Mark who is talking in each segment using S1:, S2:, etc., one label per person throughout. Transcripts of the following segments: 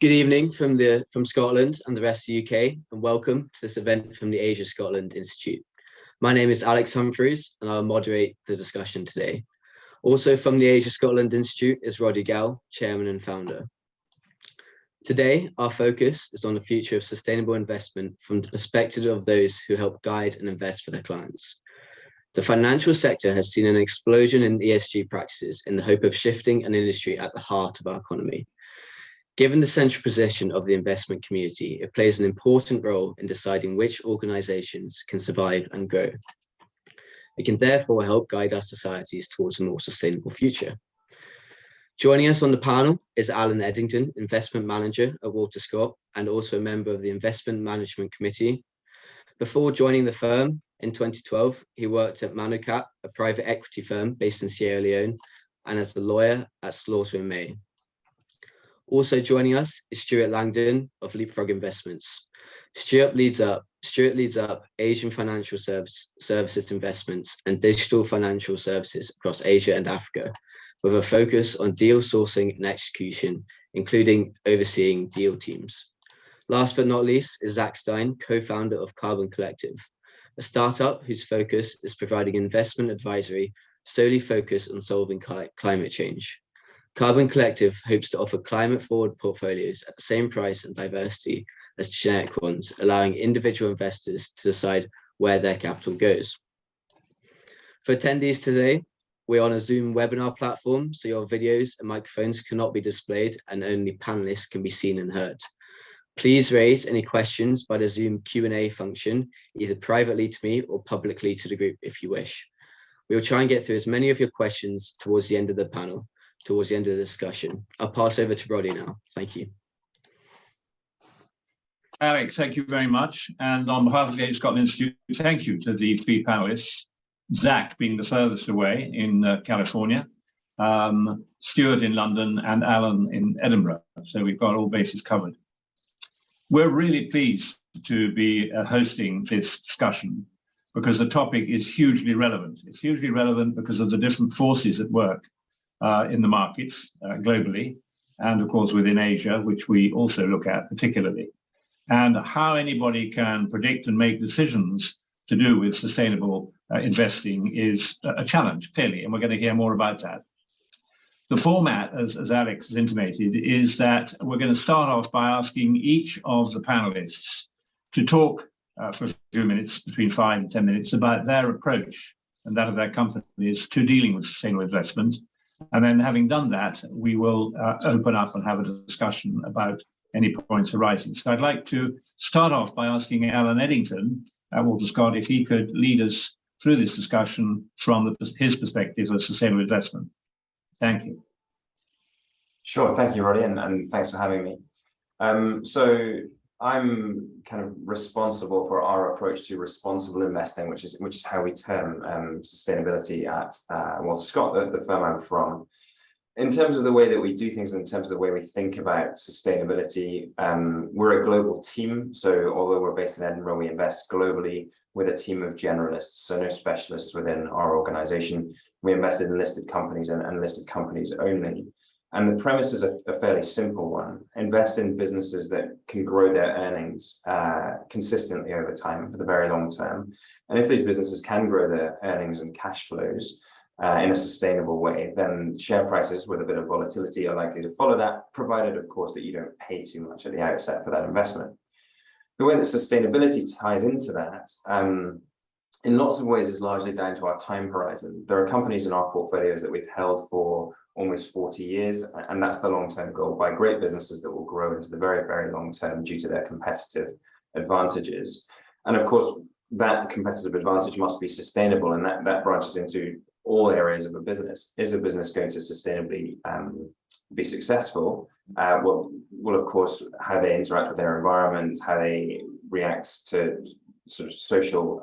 S1: Good evening from Scotland and the rest of the UK, and welcome to this event from the Asia Scotland Institute. My name is Alex Humphreys, and I'll moderate the discussion today. Also from the Asia Scotland Institute is Roddy Gow, Chairman and Founder. Today, our focus is on the future of sustainable investment from the perspective of those who help guide and invest for their clients. The financial sector has seen an explosion in ESG practices in the hope of shifting an industry at the heart of our economy. Given the central position of the investment community, it plays an important role in deciding which organisations can survive and grow. It can therefore help guide our societies towards a more sustainable future. Joining us on the panel is Alan Edington, Investment Manager at Walter Scott and also a member of the Investment Management Committee. Before joining the firm in 2012, he worked at Manocap, a private equity firm based in Sierra Leone, and as a lawyer at Slaughter & May. Also joining us is Stewart Langdon of Leapfrog Investments. Stewart leads up Asian financial services investments and digital financial services across Asia and Africa, with a focus on deal sourcing and execution, including overseeing deal teams. Last but not least is Zach Stein, co-founder of Carbon Collective, a startup whose focus is providing investment advisory solely focused on solving climate change. Carbon Collective hopes to offer climate-forward portfolios at the same price and diversity as generic ones, allowing individual investors to decide where their capital goes. For attendees today, we're on a Zoom webinar platform, so your videos and microphones cannot be displayed and only panelists can be seen and heard. Please raise any questions by the Zoom Q&A function, either privately to me or publicly to the group if you wish. We will try and get through as many of your questions towards the end of the panel. Towards the end of the discussion. I'll pass over to Roddy now. Thank you.
S2: Alex, thank you very much. And on behalf of the Asia Scotland Institute, thank you to the three panelists, Zach being the furthest away in California, Stewart in London, and Alan in Edinburgh. So we've got all bases covered. We're really pleased to be hosting this discussion because the topic is hugely relevant. It's hugely relevant because of the different forces at work in the markets globally, and of course within Asia, which we also look at particularly, and how anybody can predict and make decisions to do with sustainable investing is a challenge, clearly, and we're going to hear more about that. The format, as Alex has intimated, is that we're going to start off by asking each of the panelists to talk for a few minutes, between 5 and 10 minutes, about their approach and that of their companies to dealing with sustainable investment. And then having done that, we will open up and have a discussion about any points arising. So I'd like to start off by asking Alan Edington at Walter Scott if he could lead us through this discussion from his perspective of sustainable investment. Thank you.
S3: Sure, thank you, Roddy, and thanks for having me. So I'm kind of responsible for our approach to responsible investing, which is how we term sustainability at Walter Scott, the firm I'm from. In terms of the way that we do things, in terms of the way we think about sustainability, we're a global team. So although we're based in Edinburgh, we invest globally with a team of generalists, so no specialists within our organization. We invested in listed companies and listed companies only. And the premise is a fairly simple one. Invest in businesses that can grow their earnings consistently over time for the very long term. And if these businesses can grow their earnings and cash flows in a sustainable way, then share prices with a bit of volatility are likely to follow that, provided, of course, that you don't pay too much at the outset for that investment. The way that sustainability ties into that, in lots of ways, is largely down to our time horizon. There are companies in our portfolios that we've held for almost 40 years, and that's the long-term goal, by great businesses that will grow into the very, very long term due to their competitive advantages. And of course, that competitive advantage must be sustainable, and that branches into all areas of a business. Is a business going to sustainably be successful? Well, of course, how they interact with their environment, how they react to sort of social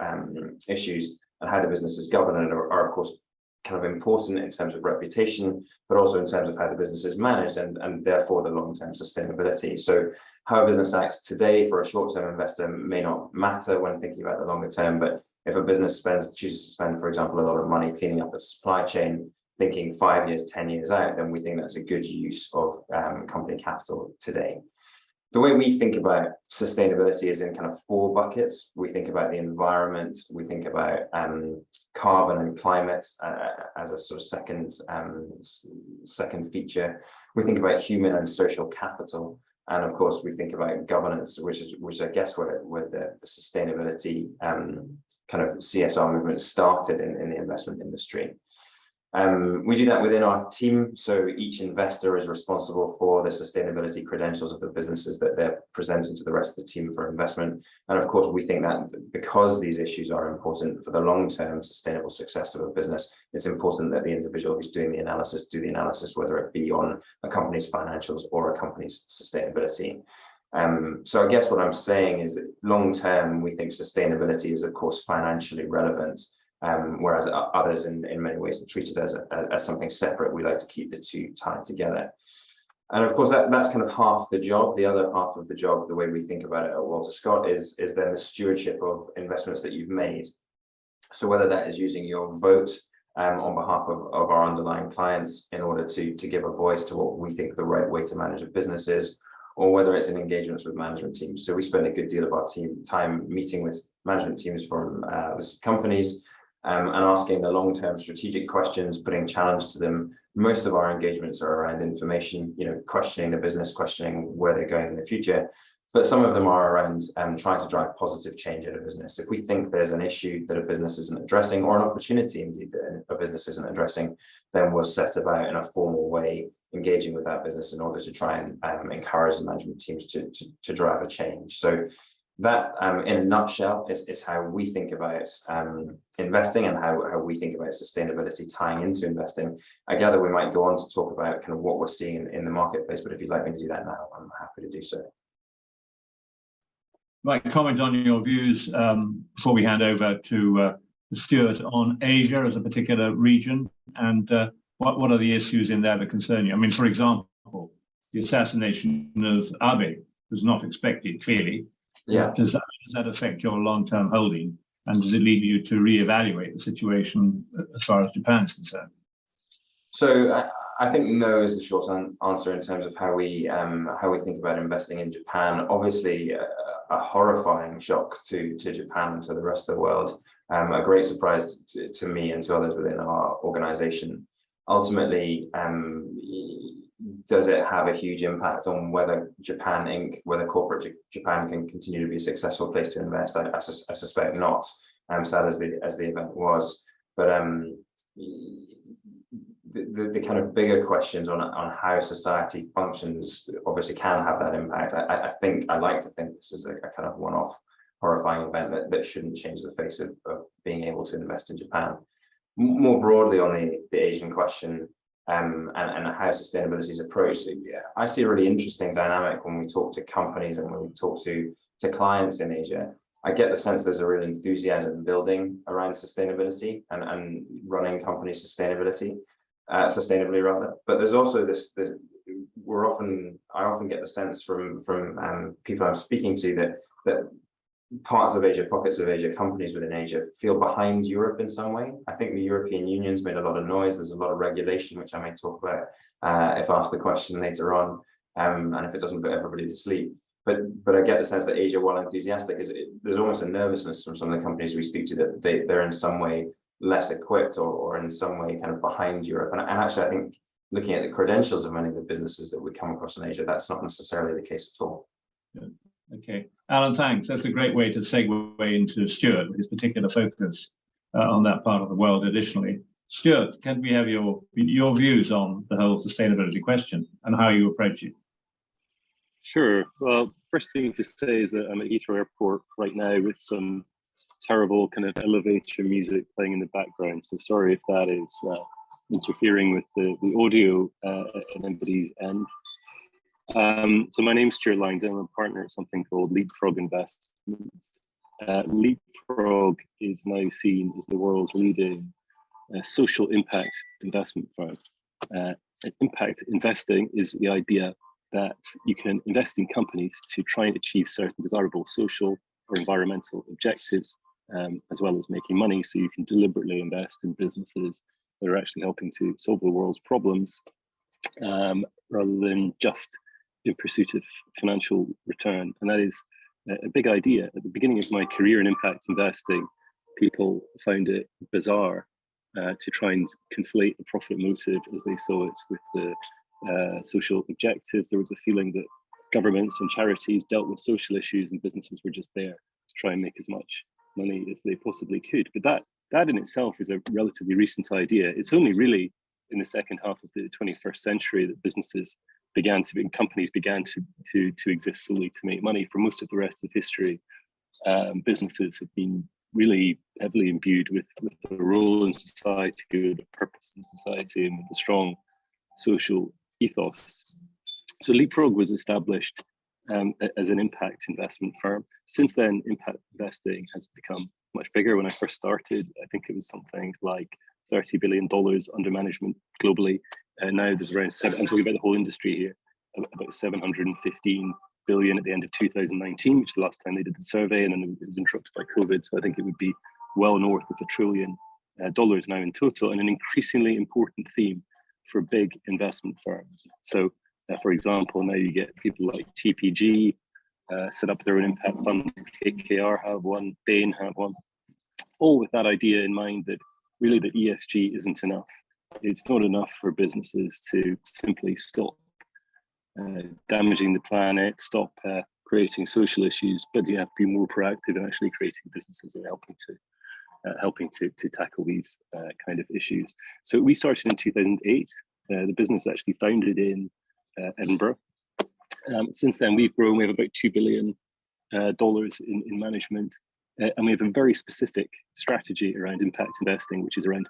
S3: issues, and how the business is governed are of course kind of important in terms of reputation, but also in terms of how the business is managed and therefore the long-term sustainability. So how a business acts today for a short-term investor may not matter when thinking about the longer term, but if a business chooses to spend, for example, a lot of money cleaning up its supply chain, thinking 5 years, 10 years out, then we think that's a good use of company capital today. The way we think about sustainability is in kind of 4 buckets. We think about the environment, we think about carbon and climate as a sort of second feature. We think about human and social capital. And of course, we think about governance, which I guess where the sustainability kind of CSR movement started in the investment industry. We do that within our team. So each investor is responsible for the sustainability credentials of the businesses that they're presenting to the rest of the team for investment. And of course, we think that because these issues are important for the long-term sustainable success of a business, it's important that the individual who's doing the analysis do the analysis, whether it be on a company's financials or a company's sustainability. So I guess what I'm saying is that long-term, we think sustainability is, of course, financially relevant. Whereas others in many ways are treated as something separate. We like to keep the two tied together. And of course, that's kind of half the job. The other half of the job, the way we think about it at Walter Scott, is then the stewardship of investments that you've made. So whether that is using your vote on behalf of our underlying clients in order to give a voice to what we think the right way to manage a business is, or whether it's in engagements with management teams. So we spend a good deal of our time meeting with management teams from listed companies, and asking the long-term strategic questions, putting challenge to them. Most of our engagements are around information, questioning the business, questioning where they're going in the future. But some of them are around trying to drive positive change in a business. If we think there's an issue that a business isn't addressing, or an opportunity indeed that a business isn't addressing, then we'll set about in a formal way engaging with that business in order to try and encourage the management teams to drive a change. So that, in a nutshell, is how we think about investing and how we think about sustainability tying into investing. I gather we might go on to talk about kind of what we're seeing in the marketplace, but if you'd like me to do that now, I'm happy to do so.
S2: Might comment on your views before we hand over to Stewart on Asia as a particular region, and what are the issues in there that concern you? I mean, for example, the assassination of Abe was not expected, clearly.
S3: Yeah.
S2: Does that affect your long-term holding, and does it lead you to reevaluate the situation as far as Japan is concerned?
S3: So I think no is the short answer in terms of how we think about investing in Japan. Obviously, a horrifying shock to Japan and to the rest of the world. A great surprise to me and to others within our organization. Ultimately, does it have a huge impact on whether Japan Inc., whether corporate Japan can continue to be a successful place to invest? I suspect not, sad as the event was. But the kind of bigger questions on how society functions obviously can have that impact. I like to think this is a kind of one-off horrifying event that shouldn't change the face of being able to invest in Japan. More broadly on the Asian question, and how sustainability is approached, I see a really interesting dynamic when we talk to companies and when we talk to clients in Asia. I get the sense there's a real enthusiasm building around sustainability and running companies sustainably rather. But there's also I often get the sense from people I'm speaking to that parts of Asia, pockets of Asia, companies within Asia feel behind Europe in some way. I think the European Union's made a lot of noise. There's a lot of regulation, which I may talk about if asked the question later on, and if it doesn't put everybody to sleep. But I get the sense that Asia, while enthusiastic, there's almost a nervousness from some of the companies we speak to that they're in some way less equipped or in some way kind of behind Europe. And actually, I think looking at the credentials of many of the businesses that we come across in Asia, that's not necessarily the case at all.
S2: Yeah. Okay, Alan, thanks. That's a great way to segue into Stewart with his particular focus on that part of the world. Additionally, Stewart, can we have your views on the whole sustainability question and how you approach it?
S4: Sure. Well, first thing to say is that I'm at Heathrow Airport right now with some terrible kind of elevator music playing in the background. So sorry if that is interfering with the audio at anybody's end. So my name's Stewart Langdon. I'm a partner at something called Leapfrog Investments. Leapfrog is now seen as the world's leading social impact investment firm. Impact investing is the idea that you can invest in companies to try and achieve certain desirable social or environmental objectives, as well as making money. So you can deliberately invest in businesses that are actually helping to solve the world's problems, rather than just in pursuit of financial return. And that is a big idea. At the beginning of my career in impact investing, people found it bizarre to try and conflate the profit motive as they saw it with the social objectives. There was a feeling that governments and charities dealt with social issues and businesses were just there to try and make as much money as they possibly could. But that in itself is a relatively recent idea. It's only really in the second half of the 21st century that companies began to exist solely to make money. For most of the rest of history, businesses have been really heavily imbued with a role in society, with a purpose in society, and with a strong social ethos. So Leapfrog was established as an impact investment firm. Since then, impact investing has become much bigger. When I first started, I think it was something like $30 billion under management globally. Now there's around I'm talking about the whole industry here, about 715 billion at the end of 2019, which is the last time they did the survey, and then it was interrupted by COVID. So I think it would be well north of $1 trillion now in total, and an increasingly important theme for big investment firms. So for example, now you get people like TPG set up their own impact fund, KKR have one, Bain have one, all with that idea in mind that really the ESG isn't enough. It's not enough for businesses to simply stop damaging the planet, stop creating social issues, but you have to be more proactive in actually creating businesses that are helping to tackle these kind of issues. So we started in 2008. The business actually founded in Edinburgh. Since then, we've grown. We have about $2 billion in management, and we have a very specific strategy around impact investing, which is around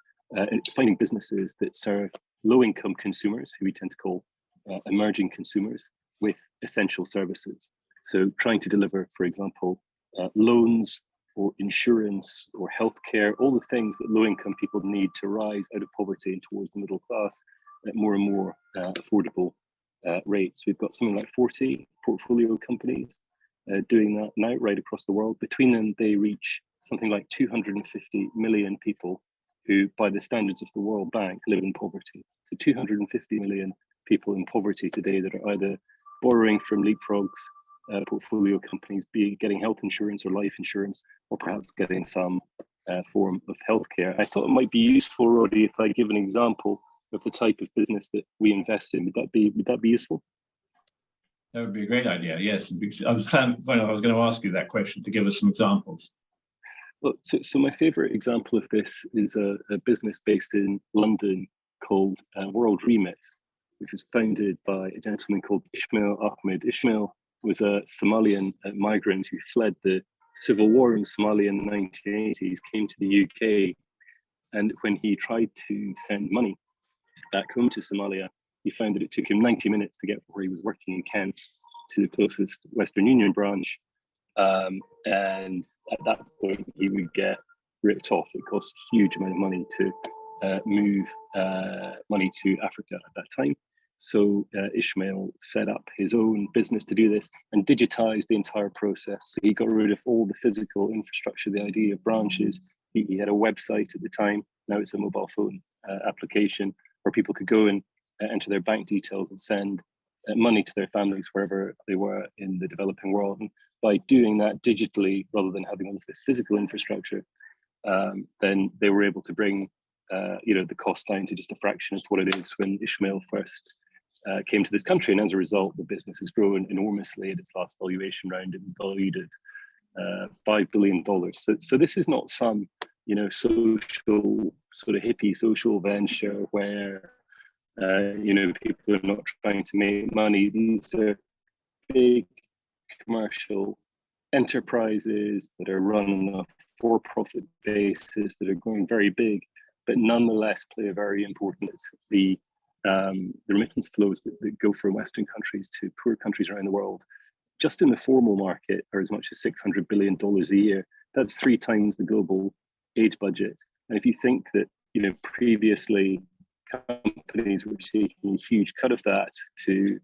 S4: finding businesses that serve low-income consumers, who we tend to call emerging consumers, with essential services. So trying to deliver, for example, loans or insurance or healthcare, all the things that low-income people need to rise out of poverty and towards the middle class at more and more affordable rates. We've got something like 40 portfolio companies doing that now right across the world. Between them, they reach something like 250 million people who, by the standards of the World Bank, live in poverty. So 250 million people in poverty today that are either borrowing from Leapfrog's portfolio companies, be it getting health insurance or life insurance, or perhaps getting some form of healthcare. I thought it might be useful, Roddy, if I give an example of the type of business that we invest in. Would that be useful?
S2: That would be a great idea. Yes, I was going to ask you that question, to give us some examples.
S4: Well, so my favorite example of this is a business based in London called World Remit, which was founded by a gentleman called Ismail Ahmed. Ismail was a Somalian migrant who fled the civil war in Somalia in the 1980s, came to the UK, and when he tried to send money back home to Somalia, he found that it took him 90 minutes to get from where he was working in Kent to the closest Western Union branch. And at that point, he would get ripped off. It cost a huge amount of money to move money to Africa at that time. So Ishmael set up his own business to do this and digitized the entire process. So he got rid of all the physical infrastructure, the idea of branches. He had a website at the time. Now it's a mobile phone application where people could go and enter their bank details and send money to their families wherever they were in the developing world. And by doing that digitally, rather than having all of this physical infrastructure, then they were able to bring the cost down to just a fraction of what it is when Ishmael first came to this country. And as a result, the business has grown enormously. At its last valuation round, it was valued at $5 billion. So this is not some social sort of hippie social venture where people are not trying to make money. These are big commercial enterprises that are run on a for-profit basis, that are going very big, but nonetheless play a very important the remittance flows that go from Western countries to poor countries around the world. Just in the formal market are as much as $600 billion a year. That's 3 times the global aid budget. And if you think that previously companies were taking a huge cut of that to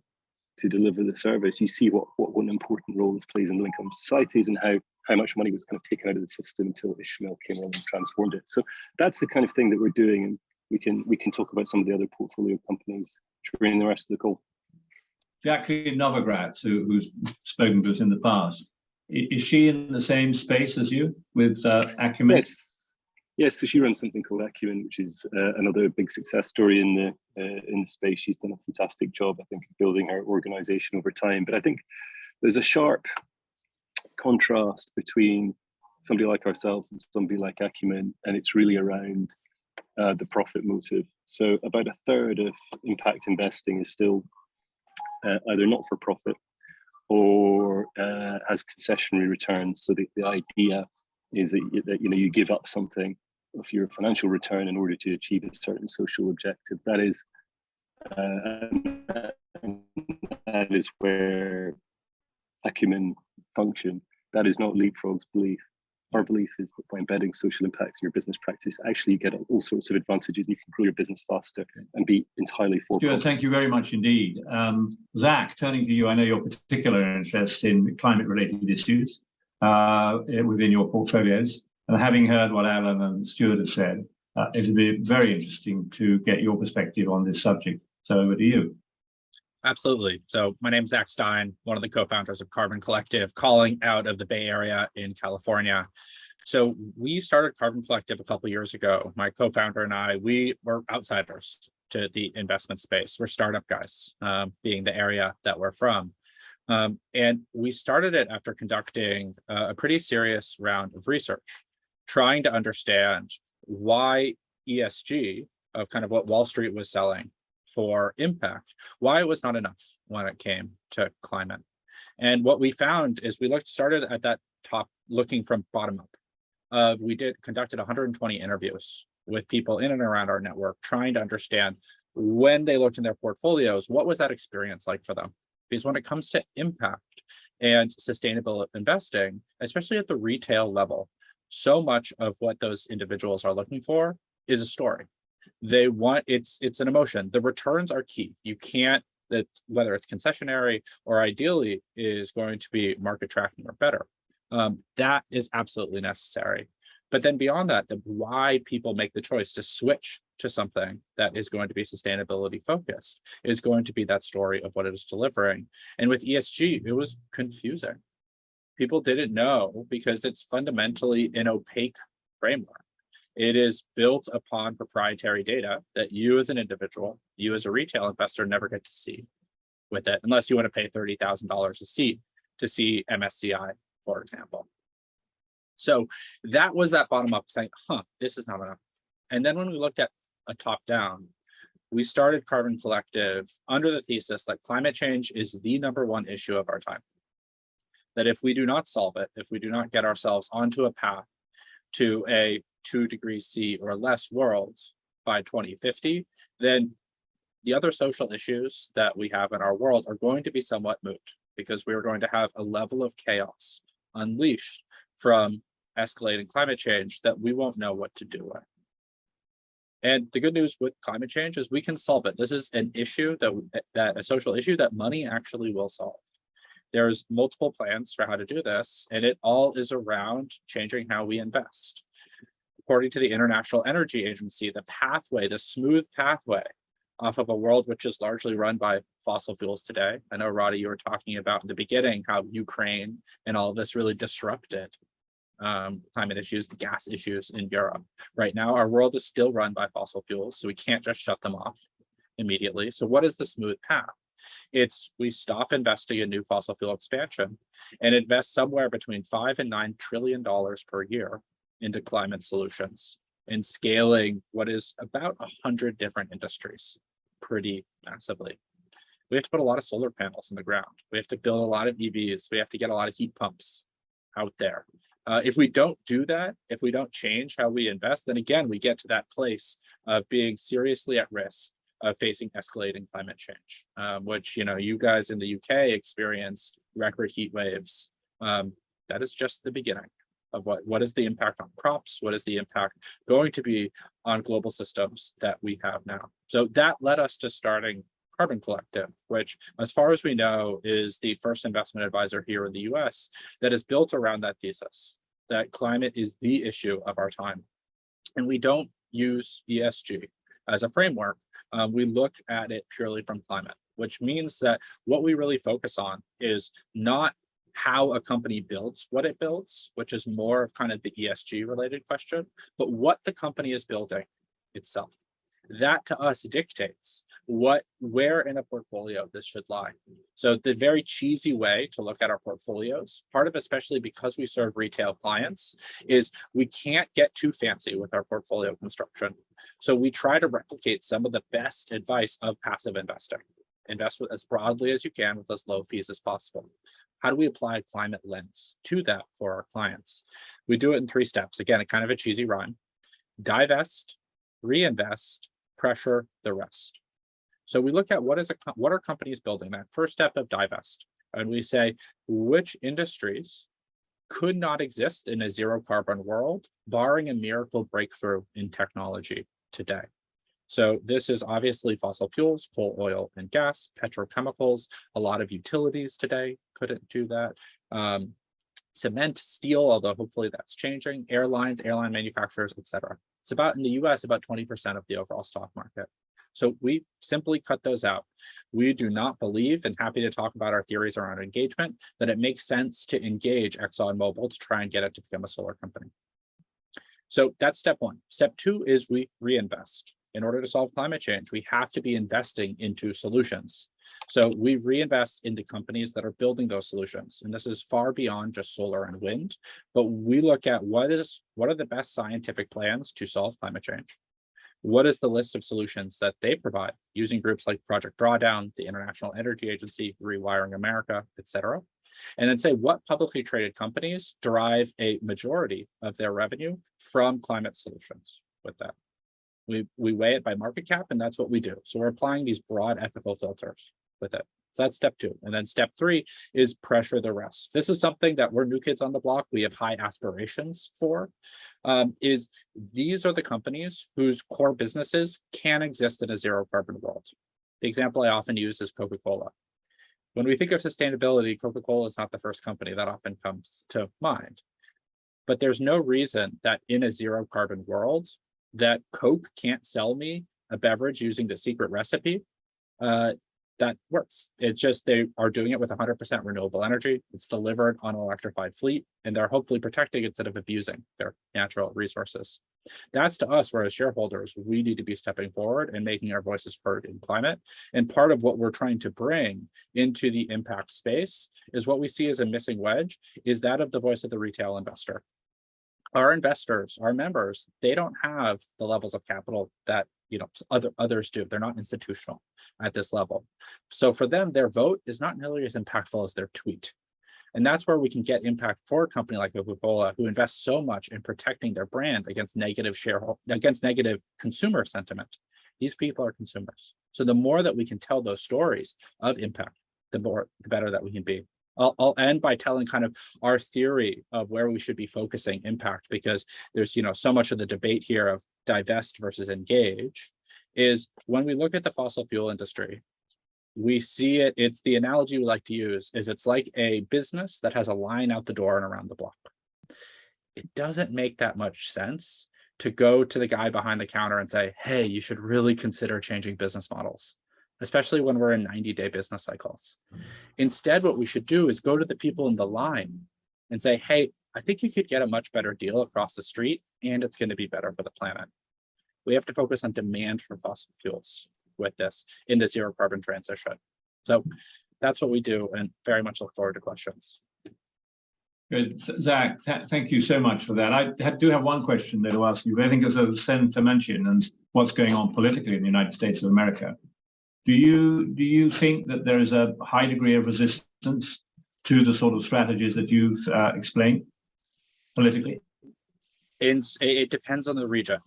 S4: deliver the service, you see what an important role this plays in low-income societies, and how much money was kind of taken out of the system until Ishmael came along and transformed it. So that's the kind of thing that we're doing. And we can talk about some of the other portfolio companies during the rest of the call.
S2: Jacqueline Novogratz, who's spoken to us in the past, is she in the same space as you with Acumen?
S4: Yes. So she runs something called Acumen, which is another big success story in the space. She's done a fantastic job, I think, building her organization over time. But I think there's a sharp contrast between somebody like ourselves and somebody like Acumen, and it's really around the profit motive. So about a third of impact investing is still either not for profit or has concessionary returns. So the idea is that you give up something of your financial return in order to achieve a certain social objective. That is where Acumen function. That is not Leapfrog's belief. Our belief is that by embedding social impact in your business practice, actually you get all sorts of advantages. You can grow your business faster and be entirely for profit.
S2: Stuart, thank you very much indeed. Zach, turning to you, I know your particular interest in climate-related issues within your portfolios. And having heard what Alan and Stuart have said, it'll be very interesting to get your perspective on this subject. So over to you.
S5: Absolutely. So my name is Zach Stein, one of the co-founders of Carbon Collective, calling out of the Bay Area in California. So we started Carbon Collective a couple of years ago. My co-founder and I, we were outsiders to the investment space. We're startup guys, being the area that we're from. And we started it after conducting a pretty serious round of research, trying to understand why ESG, of kind of what Wall Street was selling for impact, why it was not enough when it came to climate. And what we found is we started at that top, looking from bottom up. We conducted 120 interviews with people in and around our network, trying to understand when they looked in their portfolios, what was that experience like for them? Because when it comes to impact and sustainable investing, especially at the retail level, so much of what those individuals are looking for is a story. They want, it's an emotion. The returns are key. You can't, that whether it's concessionary or ideally is going to be market tracking or better. That is absolutely necessary. But then beyond that, the why people make the choice to switch to something that is going to be sustainability focused is going to be that story of what it is delivering. And with ESG, it was confusing. People didn't know because it's fundamentally an opaque framework. It is built upon proprietary data that you as an individual, you as a retail investor never get to see with it, unless you want to pay $30,000 a seat to see MSCI, for example. So that was that bottom up saying, this is not enough. And then when we looked at a top down, we started Carbon Collective under the thesis that climate change is the #1 issue of our time. That if we do not solve it, if we do not get ourselves onto a path to a 2 degrees C or less world by 2050, then the other social issues that we have in our world are going to be somewhat moot, because we're going to have a level of chaos unleashed from escalating climate change that we won't know what to do with. And the good news with climate change is we can solve it. This is an issue that a social issue that money actually will solve. There's multiple plans for how to do this, and it all is around changing how we invest. According to the International Energy Agency, the pathway, the smooth pathway off of a world which is largely run by fossil fuels today. I know, Roddy, you were talking about in the beginning how Ukraine and all of this really disrupted climate issues, the gas issues in Europe. Right now, our world is still run by fossil fuels, so we can't just shut them off immediately. So what is the smooth path? It's we stop investing in new fossil fuel expansion and invest somewhere between $5 and $9 trillion per year into climate solutions and scaling what is about 100 different industries pretty massively. We have to put a lot of solar panels in the ground. We have to build a lot of EVs. We have to get a lot of heat pumps out there. If we don't do that, if we don't change how we invest, then again, we get to that place of being seriously at risk of facing escalating climate change, which, you guys in the UK experienced record heat waves. That is just the beginning of what is the impact on crops? What is the impact going to be on global systems that we have now? So that led us to starting Carbon Collective, which, as far as we know, is the first investment advisor here in the US that is built around that thesis, that climate is the issue of our time. And we don't use ESG as a framework, we look at it purely from climate, which means that what we really focus on is not how a company builds what it builds, which is more of kind of the ESG related question, but what the company is building itself. That to us dictates where in a portfolio this should lie. So the very cheesy way to look at our portfolios, part of especially because we serve retail clients, is we can't get too fancy with our portfolio construction. So we try to replicate some of the best advice of passive investing. Invest with as broadly as you can with as low fees as possible. How do we apply a climate lens to that for our clients? We do it in 3 steps. Again, a kind of a cheesy rhyme: divest, reinvest, pressure the rest. So we look at what are companies building, that first step of divest, and we say which industries could not exist in a zero carbon world, barring a miracle breakthrough in technology today. So this is obviously fossil fuels, coal, oil, and gas, petrochemicals. A lot of utilities today couldn't do that. Cement, steel, although hopefully that's changing, airlines, airline manufacturers, etc. It's about, in the US, about 20% of the overall stock market. So we simply cut those out. We do not believe, and happy to talk about our theories around engagement, that it makes sense to engage ExxonMobil to try and get it to become a solar company. So that's step 1. Step 2 is we reinvest. In order to solve climate change, we have to be investing into solutions. So we reinvest in the companies that are building those solutions. And this is far beyond just solar and wind, but we look at what are the best scientific plans to solve climate change? What is the list of solutions that they provide using groups like Project Drawdown, the International Energy Agency, Rewiring America, etc. And then say what publicly traded companies derive a majority of their revenue from climate solutions with that. We weigh it by market cap, and that's what we do. So we're applying these broad ethical filters with it. So that's step 2. And then step 3 is pressure the rest. This is something that we're new kids on the block. We have high aspirations for, is these are the companies whose core businesses can exist in a zero carbon world. The example I often use is Coca-Cola. When we think of sustainability, Coca-Cola is not the first company that often comes to mind. But there's no reason that in a zero carbon world, that Coke can't sell me a beverage using the secret recipe that works. It's just they are doing it with 100% renewable energy. It's delivered on an electrified fleet, and they're hopefully protecting instead of abusing their natural resources. That's to us, where as shareholders, we need to be stepping forward and making our voices heard in climate. And part of what we're trying to bring into the impact space is what we see as a missing wedge, is that of the voice of the retail investor. Our investors, our members, they don't have the levels of capital that others do. They're not institutional at this level. So for them, their vote is not nearly as impactful as their tweet. And that's where we can get impact for a company like Coca-Cola, who invests so much in protecting their brand against negative consumer sentiment. These people are consumers. So the more that we can tell those stories of impact, the better that we can be. I'll end by telling kind of our theory of where we should be focusing impact, because there's so much of the debate here of divest versus engage. Is when we look at the fossil fuel industry, we see it's the analogy we like to use is it's like a business that has a line out the door and around the block. It doesn't make that much sense to go to the guy behind the counter and say, hey, you should really consider changing business models, especially when we're in 90-day business cycles. Instead, what we should do is go to the people in the line and say, hey, I think you could get a much better deal across the street, and it's going to be better for the planet. We have to focus on demand for fossil fuels with this in the zero carbon transition. So that's what we do, and very much look forward to questions.
S2: Good. Zach, thank you so much for that. I do have one question there to ask you. I think as a Senator mentioned, and what's going on politically in the United States of America, do you think that there is a high degree of resistance to the sort of strategies that you've explained politically?
S5: It depends on the region.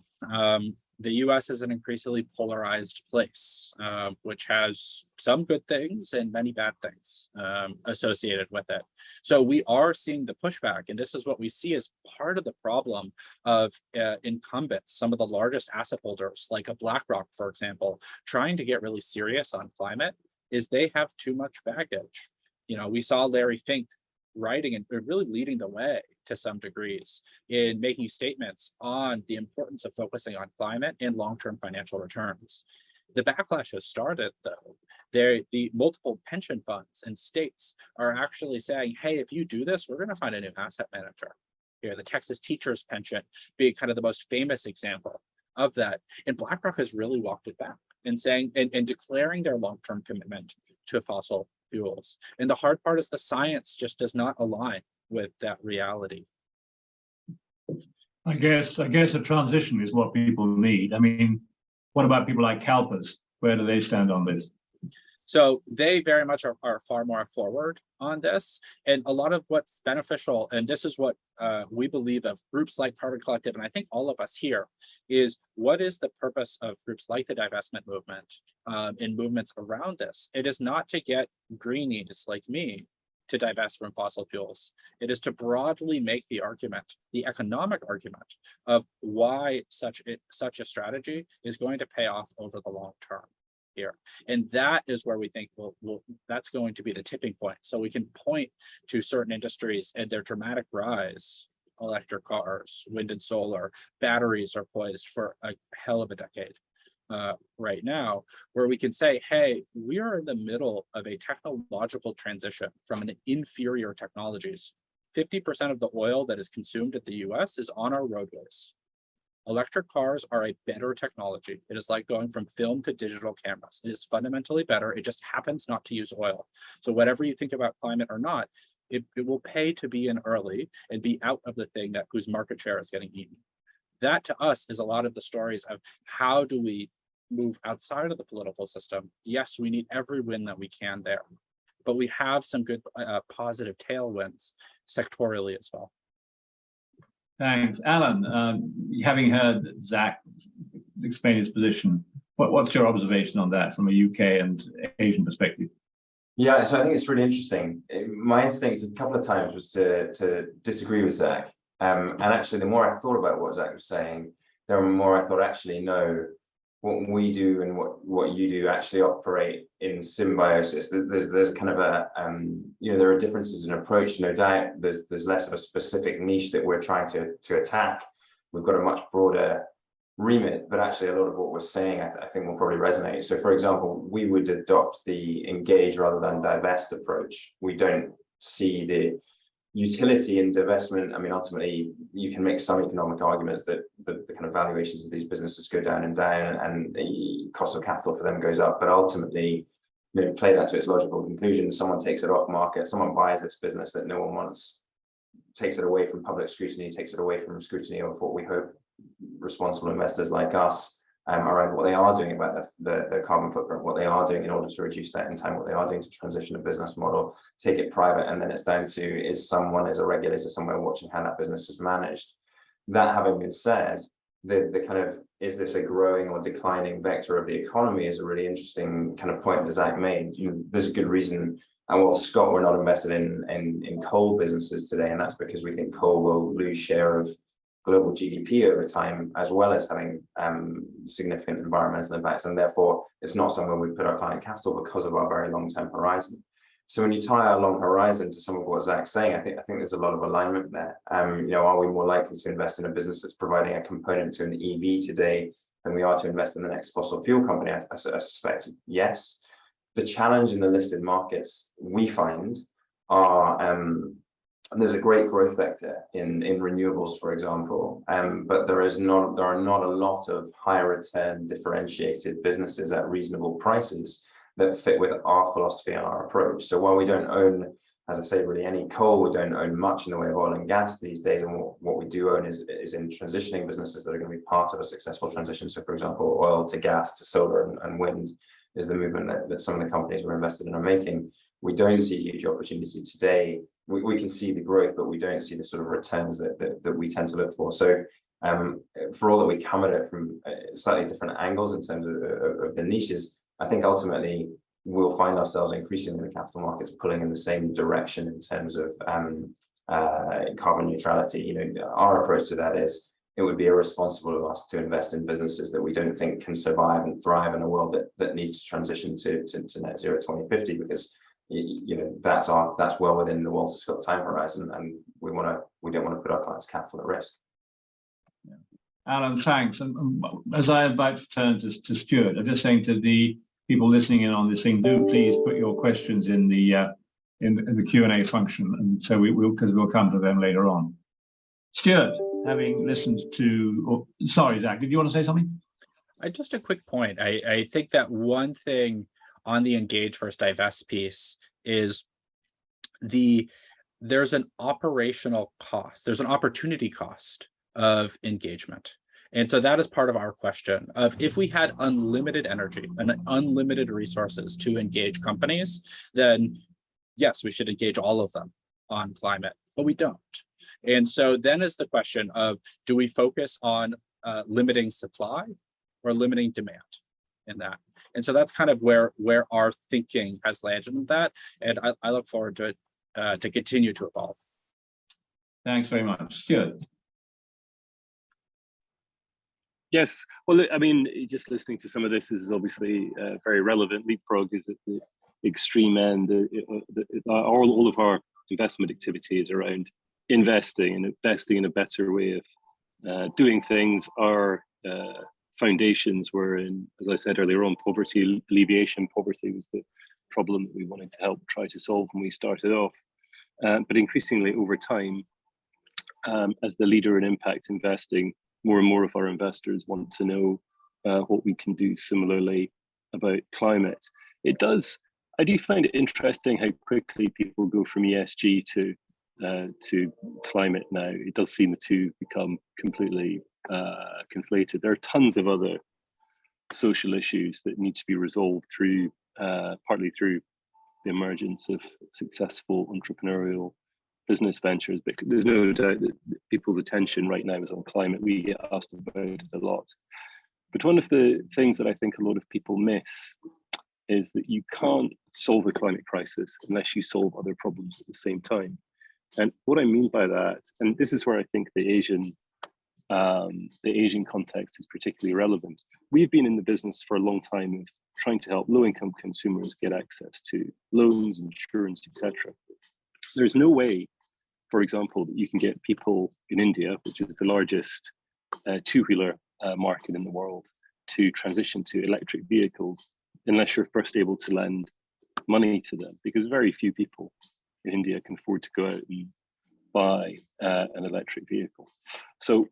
S5: The US is an increasingly polarized place, which has some good things and many bad things associated with it. So we are seeing the pushback, and this is what we see as part of the problem of incumbents, some of the largest asset holders, like a BlackRock, for example, trying to get really serious on climate, is they have too much baggage. We saw Larry Fink writing and really leading the way to some degrees in making statements on the importance of focusing on climate and long-term financial returns. The backlash has started, though. The multiple pension funds and states are actually saying, hey, if you do this, we're going to find a new asset manager. Here, the Texas teachers pension being kind of the most famous example of that. And BlackRock has really walked it back and saying and declaring their long-term commitment to fossil fuels. And the hard part is the science just does not align with that reality.
S2: I guess a transition is what people need. I mean, what about people like CalPERS? Where do they stand on this?
S5: So they very much are far more forward on this. And a lot of what's beneficial, and this is what we believe of groups like Carbon Collective, and I think all of us here, is what is the purpose of groups like the divestment movement and movements around this? It is not to get greenies like me to divest from fossil fuels. It is to broadly make the argument, the economic argument of why such a strategy is going to pay off over the long term here. And that is where we think that's going to be the tipping point. So we can point to certain industries and their dramatic rise. Electric cars, wind and solar, batteries are poised for a hell of a decade right now, where we can say, hey, we are in the middle of a technological transition from an inferior technologies. 50% of the oil that is consumed in the US is on our roadways. Electric cars are a better technology. It is like going from film to digital cameras. It is fundamentally better. It just happens not to use oil. So whatever you think about climate or not, it will pay to be in early and be out of the thing whose market share is getting eaten. That to us is a lot of the stories of how do we move outside of the political system. Yes, we need every win that we can there, but we have some good positive tailwinds sectorially as well.
S2: Thanks. Alan, having heard Zach explain his position, what's your observation on that from a UK and Asian perspective?
S3: Yeah, so I think it's really interesting. My instinct a couple of times was to disagree with Zach. And actually, the more I thought about what Zach was saying, the more I thought, actually, no, what we do and what you do actually operate in symbiosis. There's kind of a, there are differences in approach, no doubt. There's less of a specific niche that we're trying to attack. We've got a much broader remit, but actually a lot of what we're saying, I think will probably resonate. So for example, we would adopt the engage rather than divest approach. We don't see the utility in divestment. I mean, ultimately, you can make some economic arguments that the kind of valuations of these businesses go down and the cost of capital for them goes up. But ultimately, play that to its logical conclusion. Someone takes it off market, someone buys this business that no one wants, takes it away from public scrutiny, takes it away from scrutiny of what we hope responsible investors like us around what they are doing about the carbon footprint, what they are doing in order to reduce that in time, what they are doing to transition a business model, take it private, and then it's down to is a regulator somewhere watching how that business is managed. That having been said, the kind of is this a growing or declining vector of the economy is a really interesting kind of point that Zach made. There's a good reason. And Walter Scott, we're not invested in coal businesses today, and that's because we think coal will lose share of global GDP over time, as well as having significant environmental impacts, and therefore it's not somewhere we put our client capital because of our very long-term horizon. So when you tie our long horizon to some of what Zach's saying, I think there's a lot of alignment there. Are we more likely to invest in a business that's providing a component to an EV today than we are to invest in the next fossil fuel company? I suspect yes. The challenge in the listed markets we find are there's a great growth vector in renewables, for example, but there are not a lot of higher return differentiated businesses at reasonable prices that fit with our philosophy and our approach. So while we don't own, as I say, really any coal, we don't own much in the way of oil and gas these days, and what we do own is in transitioning businesses that are going to be part of a successful transition. So for example, oil to gas to solar and wind is the movement that some of the companies we're invested in are making. We don't see huge opportunity today. We can see the growth, but we don't see the sort of returns that we tend to look for. So for all that we come at it from slightly different angles in terms of the niches, I think ultimately we'll find ourselves increasingly in the capital markets pulling in the same direction in terms of carbon neutrality. Our approach to that is it would be irresponsible of us to invest in businesses that we don't think can survive and thrive in a world that needs to transition to net zero 2050, because that's well within the Walter Scott time horizon, and we don't want to put our clients' capital at risk.
S2: Alan, thanks. And as I am about to turn to Stewart, I'm just saying to the people listening in on this thing, do please put your questions in the Q&A function, and so we'll come to them later on. Stewart, having listened to, sorry, Zach, did you want to say something?
S5: Just a quick point. I think that one thing on the engage versus divest piece is there's an operational cost, there's an opportunity cost of engagement. And so that is part of our question of, if we had unlimited energy and unlimited resources to engage companies, then yes, we should engage all of them on climate, but we don't. And so then is the question of, do we focus on limiting supply or limiting demand in that? And so that's kind of where our thinking has landed in that. And I look forward to it to continue to evolve.
S2: Thanks very much. Stewart.
S4: Yes, well, I mean, just listening to some of this is obviously very relevant. Leapfrog is at the extreme end. All of our investment activity is around investing in a better way of doing things. Our foundations were in, as I said earlier on, poverty alleviation. Poverty was the problem that we wanted to help try to solve when we started off. But increasingly over time, as the leader in impact investing, more and more of our investors want to know what we can do similarly about climate. I do find it interesting how quickly people go from ESG to climate now. It does seem to become completely conflated. There are tons of other social issues that need to be resolved through partly through the emergence of successful entrepreneurial business ventures, but there's no doubt that people's attention right now is on climate. We get asked about it a lot. But one of the things that I think a lot of people miss is that you can't solve the climate crisis unless you solve other problems at the same time. And what I mean by that, and this is where I think the Asian context is particularly relevant. We've been in the business for a long time of trying to help low-income consumers get access to loans, insurance, etc. There's no way, for example, that you can get people in India, which is the largest two-wheeler market in the world, to transition to electric vehicles unless you're first able to lend money to them, because very few people in India can afford to go out and buy an electric vehicle. So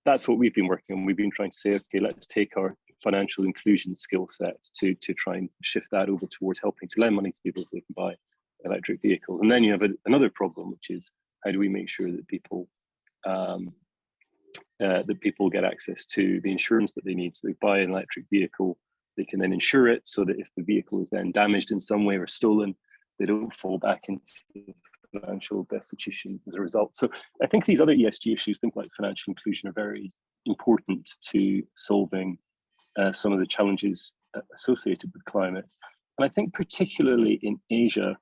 S4: that's what we've been working on. We've been trying to say, okay, let's take our financial inclusion skill set to try and shift that over towards helping to lend money to people so they can buy electric vehicles. And then you have another problem, which is, how do we make sure that people get access to the insurance that they need? So they buy an electric vehicle, they can then insure it so that if the vehicle is then damaged in some way or stolen, they don't fall back into financial destitution as a result. So I think these other ESG issues, things like financial inclusion, are very important to solving some of the challenges associated with climate. And I think particularly in Asia,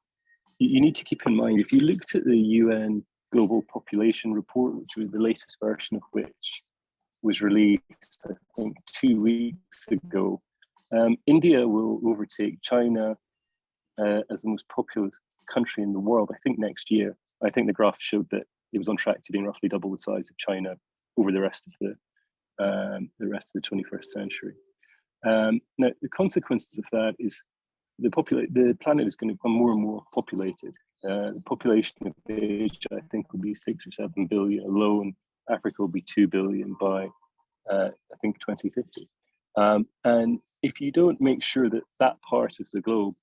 S4: you need to keep in mind, if you looked at the UN Global Population Report, which was the latest version of which was released, I think, 2 weeks ago, India will overtake China as the most populous country in the world, I think, next year. I think the graph showed that it was on track to being roughly double the size of China over the rest of the 21st century. Now, the consequences of that is the planet is going to become more and more populated. The population of Asia, I think, will be 6 or 7 billion alone. Africa will be 2 billion by, I think, 2050. And if you don't make sure that that part of the globe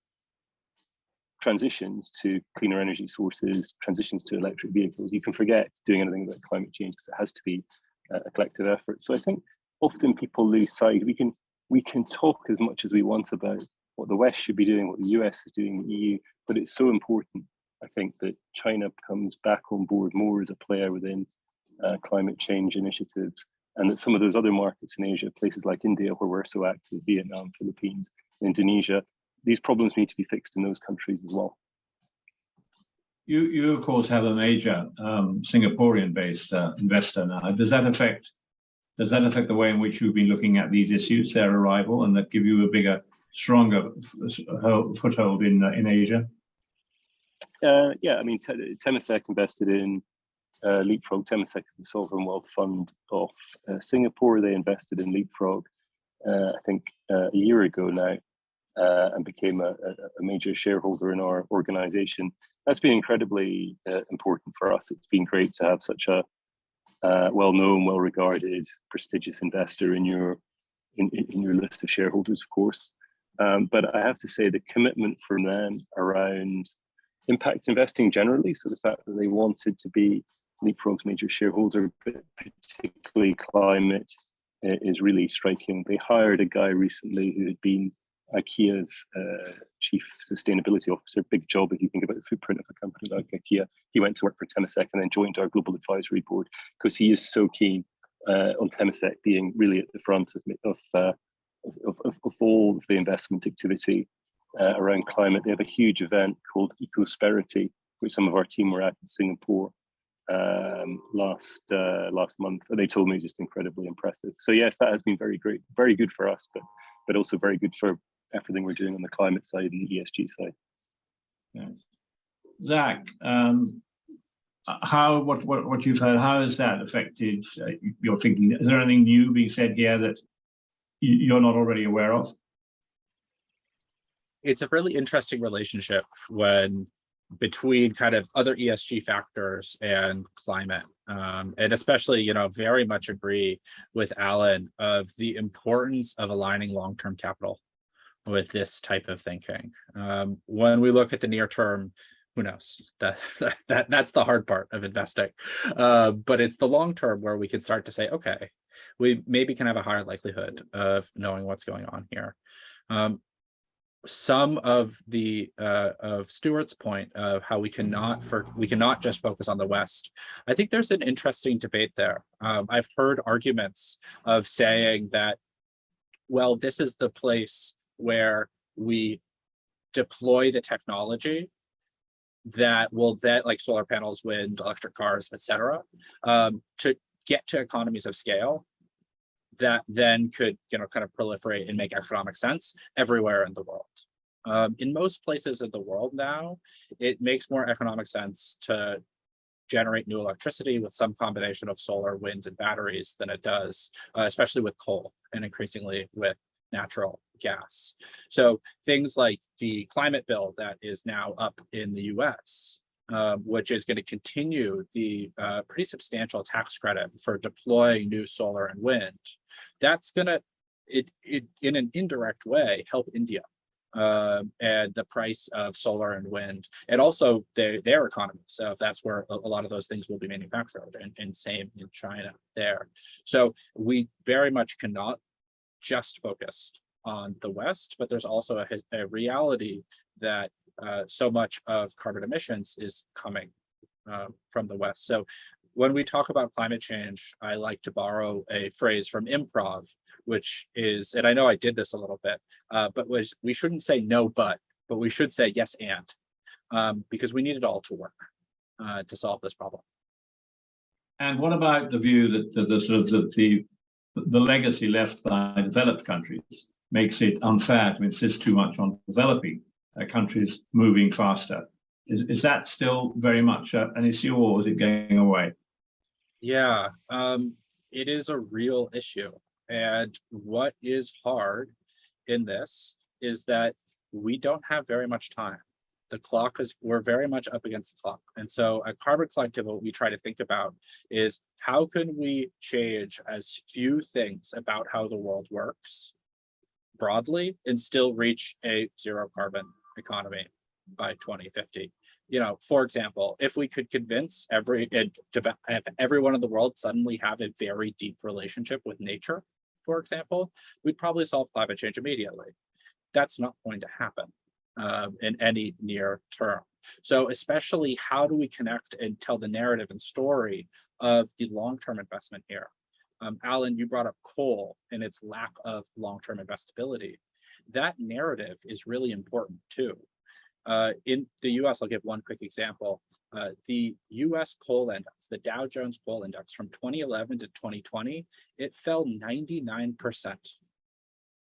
S4: transitions to cleaner energy sources, transitions to electric vehicles, you can forget doing anything about climate change, because it has to be a collective effort. So I think often people lose sight. We can talk as much as we want about what the West should be doing, what the US is doing, the EU, but it's so important, I think, that China comes back on board more as a player within climate change initiatives, and that some of those other markets in Asia, places like India, where we're so active, Vietnam, Philippines, Indonesia, these problems need to be fixed in those countries as well.
S2: You of course have a major Singaporean-based investor now. Does that affect the way in which you've been looking at these issues, their arrival, and that give you a bigger, stronger foothold in Asia?
S4: Yeah, I mean, Temasek invested in Leapfrog. Temasek is the sovereign wealth fund of Singapore. They invested in Leapfrog, I think, a year ago now, and became a major shareholder in our organization. That's been incredibly important for us. It's been great to have such a well-known, well-regarded, prestigious investor in your list of shareholders, of course. But I have to say the commitment from them around impact investing generally, so the fact that they wanted to be Leapfrog's major shareholder, but particularly climate, is really striking. They hired a guy recently who had been IKEA's chief sustainability officer. Big job if you think about the footprint of a company like IKEA. He went to work for Temasek and then joined our global advisory board because he is so keen on Temasek being really at the front of all of the investment activity around climate. They have a huge event called Ecosperity, which some of our team were at in Singapore last month. They told me just incredibly impressive. So yes, that has been very great, very good for us, but also very good for everything we're doing on the climate side and the ESG side.
S2: Yeah. Zach, what you've heard, how has that affected your thinking? Is there anything new being said here that you're not already aware of?
S5: It's a really interesting relationship between kind of other ESG factors and climate. And especially, very much agree with Alan of the importance of aligning long-term capital with this type of thinking. When we look at the near term, who knows? That's the hard part of investing. But it's the long term where we can start to say, okay, we maybe can have a higher likelihood of knowing what's going on here. Some of Stewart's point of how we cannot just focus on the West. I think there's an interesting debate there. I've heard arguments of saying that, well, this is the place where we deploy the technology that will like solar panels, wind, electric cars, etc., to get to economies of scale that then could, kind of proliferate and make economic sense everywhere in the world. In most places in the world now, it makes more economic sense to generate new electricity with some combination of solar, wind, and batteries than it does, especially with coal and increasingly with natural gas. So things like the climate bill that is now up in the US, which is going to continue the pretty substantial tax credit for deploying new solar and wind, that's going to, in an indirect way, help India and the price of solar and wind, and also their economy. So that's where a lot of those things will be manufactured, and same in China there. So we very much cannot just focus on the West, but there's also a reality that so much of carbon emissions is coming from the West. So when we talk about climate change, I like to borrow a phrase from improv, which is, and I know I did this a little bit, but we shouldn't say no, but we should say yes and, because we need it all to work to solve this problem. And
S2: what about the view that the legacy left by developed countries makes it unfair to insist too much on developing countries moving faster? Is that still very much an issue, or is it going away?
S5: Yeah, it is a real issue. And what is hard in this is that we don't have very much time. We're very much up against the clock. And so at Carbon Collective, what we try to think about is how can we change as few things about how the world works broadly and still reach a zero carbon economy by 2050. For example, if we could convince everyone in the world suddenly have a very deep relationship with nature, for example, we'd probably solve climate change immediately. That's not going to happen in any near term. So especially, how do we connect and tell the narrative and story of the long-term investment here? Alan, you brought up coal and its lack of long-term investability. That narrative is really important too. In the US, I'll give one quick example. The US coal index, the Dow Jones coal index, from 2011 to 2020, it fell 99%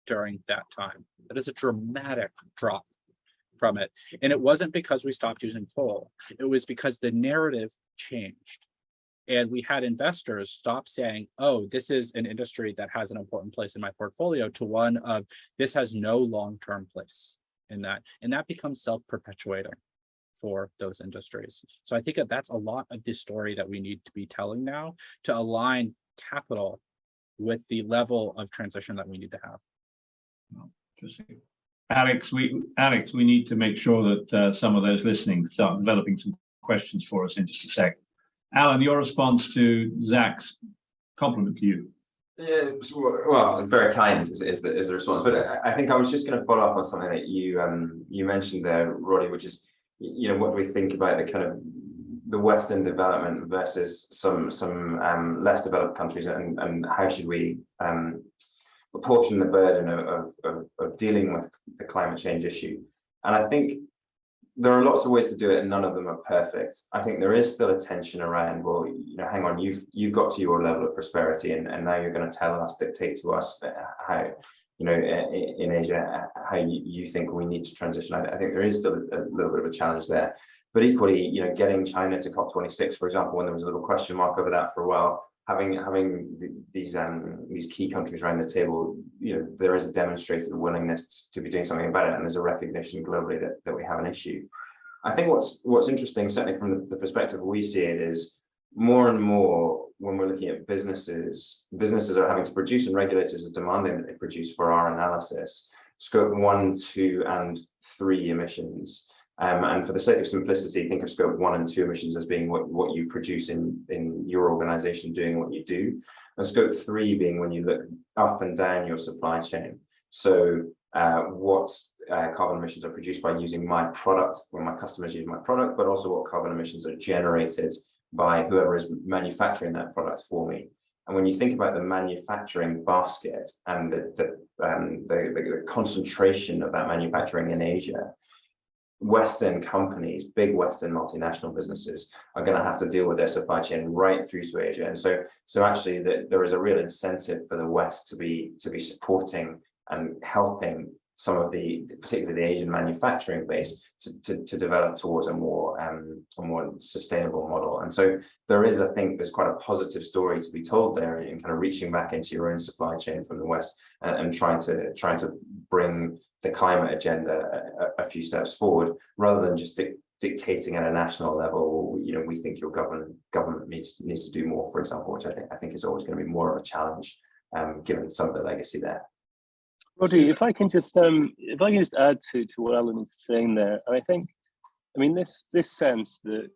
S5: during that time. That is a dramatic drop. from it. And it wasn't because we stopped using coal. It was because the narrative changed. And we had investors stop saying, oh, this is an industry that has an important place in my portfolio, to one of, this has no long-term place in that. And that becomes self-perpetuating for those industries. So I think that that's a lot of the story that we need to be telling now, to align capital with the level of transition that we need to have.
S2: Oh, interesting. Alex, we need to make sure that some of those listening start developing some questions for us in just a sec. Alan, your response to Zach's compliment to you.
S3: Yeah, well, very kind is the response. But I think I was just going to follow up on something that you mentioned there, Roddy, which is, what do we think about the kind of the Western development versus some less developed countries, and how should we apportion the burden of dealing with the climate change issue? And I think there are lots of ways to do it, and none of them are perfect. I think there is still a tension around, well, hang on, you've got to your level of prosperity, and now you're going to dictate to us how, in Asia, how you think we need to transition. I think there is still a little bit of a challenge there. But equally, getting China to COP26, for example, when there was a little question mark over that for a while, having these key countries around the table, there is a demonstrated willingness to be doing something about it, and there's a recognition globally that we have an issue. I think what's interesting, certainly from the perspective we see it, is more and more when we're looking at businesses are having to produce, and regulators are demanding that they produce for our analysis, scope 1, 2, and 3 emissions. And for the sake of simplicity, think of scope 1 and 2 emissions as being what you produce in your organization doing what you do, and scope 3 being when you look up and down your supply chain. So what carbon emissions are produced by using my product, when my customers use my product, but also what carbon emissions are generated by whoever is manufacturing that product for me. And when you think about the manufacturing basket and the concentration of that manufacturing in Asia, Western companies, big Western multinational businesses, are going to have to deal with their supply chain right through to Asia. And so actually there is a real incentive for the West to be supporting and helping some of particularly the Asian manufacturing base to develop towards a more sustainable model. And so I think there's quite a positive story to be told there, in kind of reaching back into your own supply chain from the West, and trying to bring the climate agenda a few steps forward, rather than just dictating at a national level. We think your government needs to do more, for example, which I think is always going to be more of a challenge, given some of the legacy there.
S4: Roddy, if I can just add to what Alan is saying there, this sense that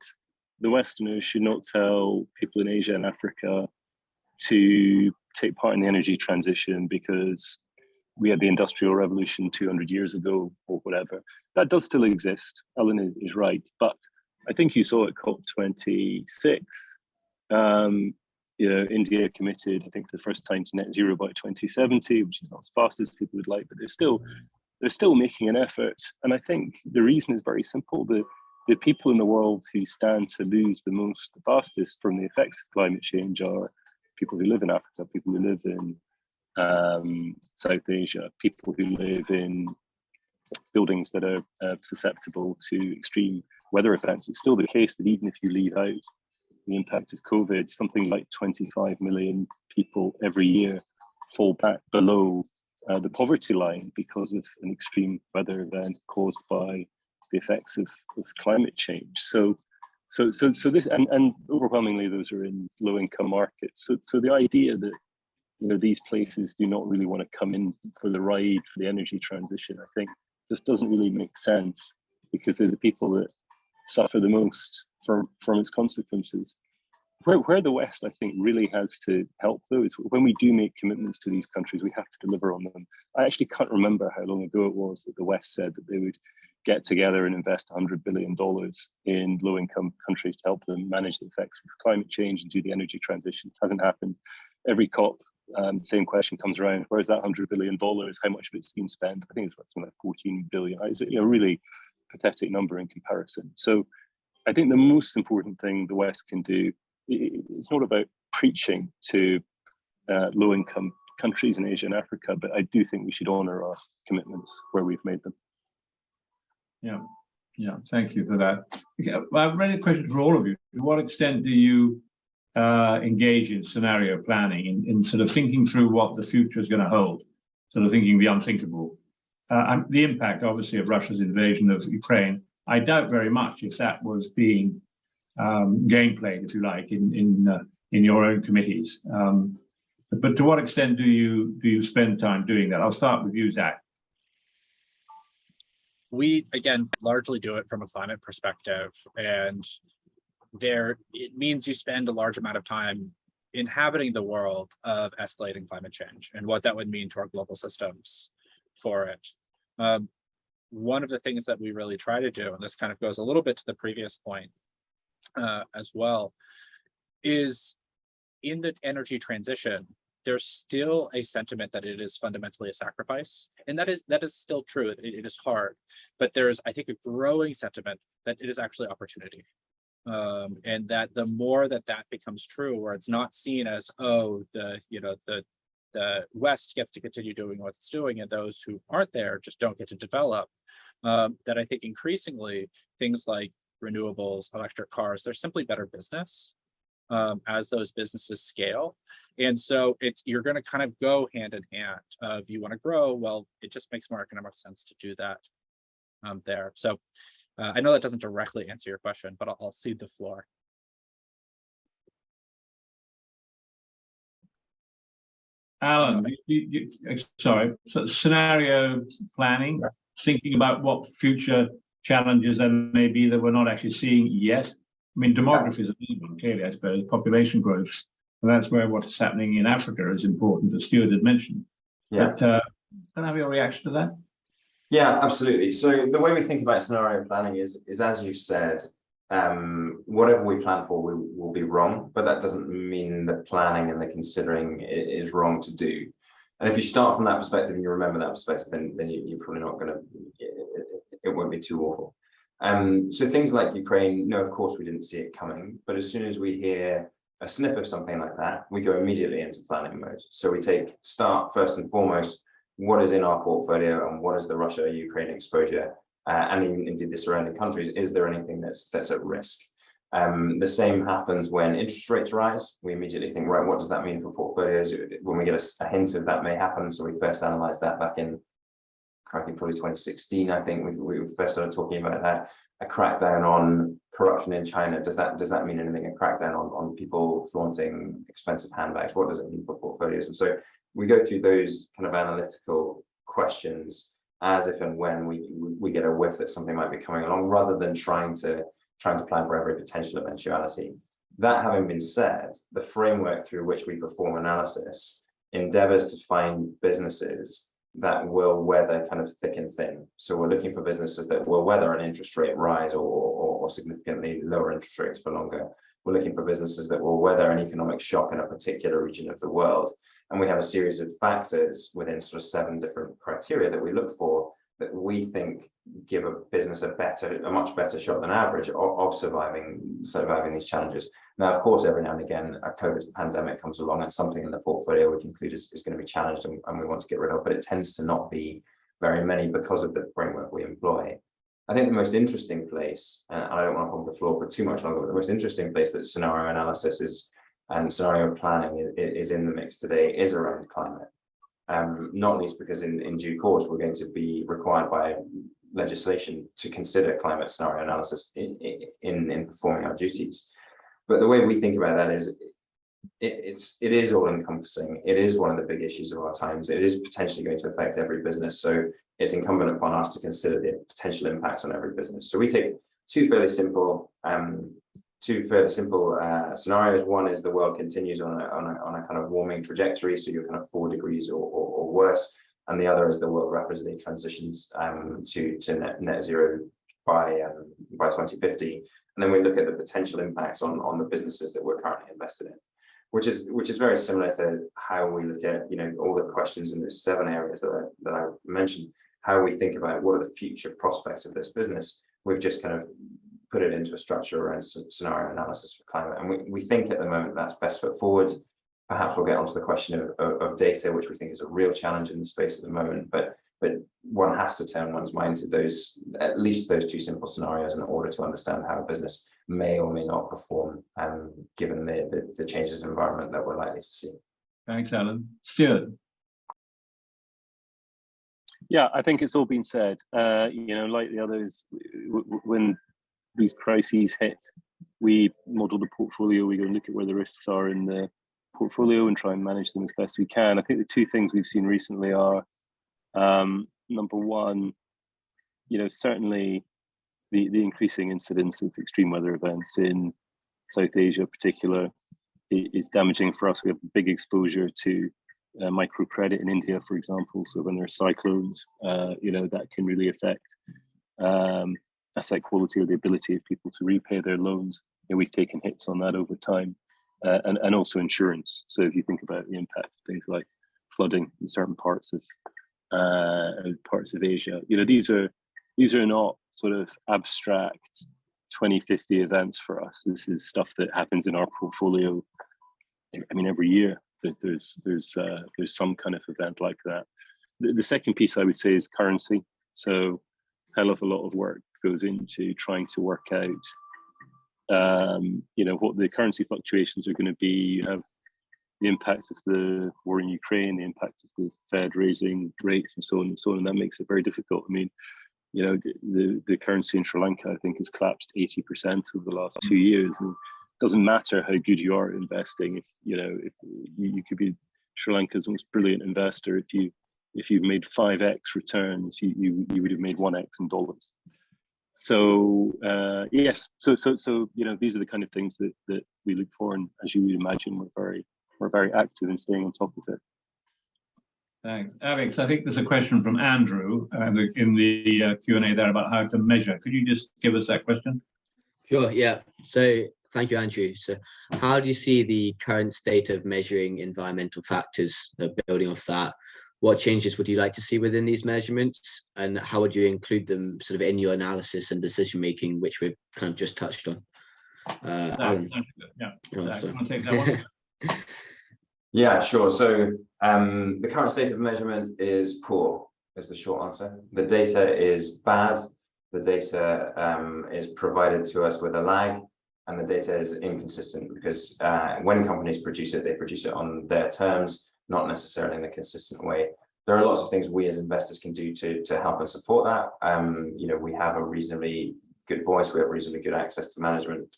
S4: the Westerners should not tell people in Asia and Africa to take part in the energy transition because we had the Industrial Revolution 200 years ago or whatever. That does still exist. Alan is right, but I think you saw at COP26. India committed, I think, for the first time to net zero by 2070, which is not as fast as people would like, but they're still making an effort. And I think the reason is very simple. The people in the world who stand to lose the fastest from the effects of climate change are people who live in Africa, people who live in South Asia, people who live in buildings that are susceptible to extreme weather events. It's still the case that even if you leave out the impact of COVID, something like 25 million people every year fall back below the poverty line because of an extreme weather event caused by the effects of climate change. So this, and overwhelmingly those are in low-income markets. So the idea that these places do not really want to come in for the ride for the energy transition, I think, just doesn't really make sense, because they're the people that suffer the most from its consequences. Where the West, I think, really has to help, though, is when we do make commitments to these countries, we have to deliver on them. I actually can't remember how long ago it was that the West said that they would get together and invest $100 billion in low-income countries to help them manage the effects of climate change and do the energy transition. It hasn't happened. Every COP, the same question comes around: where's that $100 billion? How much of it's been spent? I think it's something like 14 billion. It's a really pathetic number in comparison. So I think the most important thing the West can do, it's not about preaching to low-income countries in Asia and Africa, but I do think we should honour our commitments where we've made them.
S2: Yeah. Thank you for that. Okay, I've really a question for all of you. To what extent do you engage in scenario planning, in sort of thinking through what the future is going to hold, sort of thinking the unthinkable? And the impact, obviously, of Russia's invasion of Ukraine, I doubt very much if that was being gameplayed, if you like, in your own committees. But to what extent do you spend time doing that? I'll start with you, Zach.
S5: We, again, largely do it from a climate perspective, and it means you spend a large amount of time inhabiting the world of escalating climate change and what that would mean to our global systems for it. One of the things that we really try to do, and this kind of goes a little bit to the previous point as well, is in the energy transition, there's still a sentiment that it is fundamentally a sacrifice. And that is still true. It is hard, but there's, I think, a growing sentiment that it is actually opportunity. And that the more that becomes true, where it's not seen as, oh, the West gets to continue doing what it's doing, and those who aren't there just don't get to develop, that I think increasingly things like renewables, electric cars, they're simply better business as those businesses scale. And so you're going to kind of go hand in hand. If you want to grow, well, it just makes more economic sense to do that there. So I know that doesn't directly answer your question, but I'll cede the floor.
S2: Alan, sorry, so scenario planning, thinking about what future challenges there may be that we're not actually seeing yet. I mean, demography is a big one, clearly, I suppose, population growth, and that's where what's happening in Africa is important, as Stewart had mentioned. Yeah. But can I have your reaction to that?
S3: Yeah, absolutely. So the way we think about scenario planning is as you've said, whatever we plan for will be wrong, but that doesn't mean the planning and the considering is wrong to do. And if you start from that perspective and you remember that perspective, then you're probably not going to, it won't be too awful. So things like Ukraine, no, of course we didn't see it coming, but as soon as we hear a sniff of something like that, we go immediately into planning mode. So we start first and foremost, what is in our portfolio and what is the Russia-Ukraine exposure, and even indeed the surrounding countries, is there anything that's at risk? The same happens when interest rates rise. We immediately think, right, what does that mean for portfolios? When we get a hint of that may happen, so we first analysed that back in probably 2016, I think we first started talking about that. A crackdown on corruption in China, does that mean anything? A crackdown on people flaunting expensive handbags, what does it mean for portfolios? And so we go through those kind of analytical questions as if and when we get a whiff that something might be coming along, rather than trying to plan for every potential eventuality. That having been said, the framework through which we perform analysis endeavors to find businesses that will weather kind of thick and thin. So we're looking for businesses that will weather an interest rate rise or significantly lower interest rates for longer. We're looking for businesses that will weather an economic shock in a particular region of the world. And we have a series of factors within sort of 7 different criteria that we look for that we think give a business a much better shot than average of surviving these challenges. Now, of course, every now and again, a COVID pandemic comes along and something in the portfolio we conclude is going to be challenged and we want to get rid of, but it tends to not be very many because of the framework we employ. I think the most interesting place, and I don't want to hold the floor for too much longer, but the most interesting place that scenario analysis and scenario planning is in the mix today is around climate. Not least because in due course, we're going to be required by legislation to consider climate scenario analysis in performing our duties. But the way we think about that is it is all encompassing. It is one of the big issues of our times. It is potentially going to affect every business. So it's incumbent upon us to consider the potential impacts on every business. So we take two fairly simple scenarios. One is the world continues on a kind of warming trajectory, so you're kind of 4 degrees or worse, and the other is the world rapidly transitions to net zero by 2050. And then we look at the potential impacts on the businesses that we're currently invested in, which is very similar to how we look at all the questions in the 7 areas that I mentioned. How we think about what are the future prospects of this business. We've just kind of put it into a structure around scenario analysis for climate. And we think at the moment that's best foot forward. Perhaps we'll get onto the question of data, which we think is a real challenge in the space at the moment. But but one has to turn one's mind to those, at least those two simple scenarios, in order to understand how a business may or may not perform, given the changes in environment that we're likely to see.
S2: Thanks, Alan. Stewart.
S4: Yeah, I think it's all been said. Like the others, when these crises hit, we model the portfolio, we go and look at where the risks are in the portfolio and try and manage them as best we can. I think the two things we've seen recently are, number one, certainly the increasing incidence of extreme weather events in South Asia in particular is damaging for us. We have big exposure to microcredit in India, for example. So when there's cyclones, that can really affect asset quality or the ability of people to repay their loans. And we've taken hits on that over time, and also insurance. So if you think about the impact of things like flooding in certain parts of Asia, these are not sort of abstract 2050 events for us. This is stuff that happens in our portfolio. I mean, every year there's some kind of event like that. The second piece I would say is currency. So hell of a lot of work goes into trying to work out what the currency fluctuations are going to be. You have the impact of the war in Ukraine, the impact of the Fed raising rates and so on, and that makes it very difficult. I mean, the currency in Sri Lanka, I think, has collapsed 80% over the last 2 years. And it doesn't matter how good you are at investing. If you could be Sri Lanka's most brilliant investor, if you've made 5x returns, you would have made 1x in dollars. So yes, so these are the kind of things that we look for, and as you would imagine, we're very active in staying on top of it.
S2: Thanks, Alex. I think there's a question from Andrew in the Q&A there about how to measure. Could you just give us that question?
S1: Sure, yeah. So thank you, Andrew. So how do you see the current state of measuring environmental factors, building off that? What changes would you like to see within these measurements, and how would you include them sort of in your analysis and decision making, which we've kind of just touched on? Alan.
S2: Yeah.
S1: Oh,
S2: Zach, take that one.
S3: Yeah, sure. So the current state of measurement is poor, is the short answer. The data is bad. The data is provided to us with a lag, and the data is inconsistent because when companies produce it, they produce it on their terms, not necessarily in a consistent way. There are lots of things we as investors can do to help and support that. We have a reasonably good voice, we have reasonably good access to management.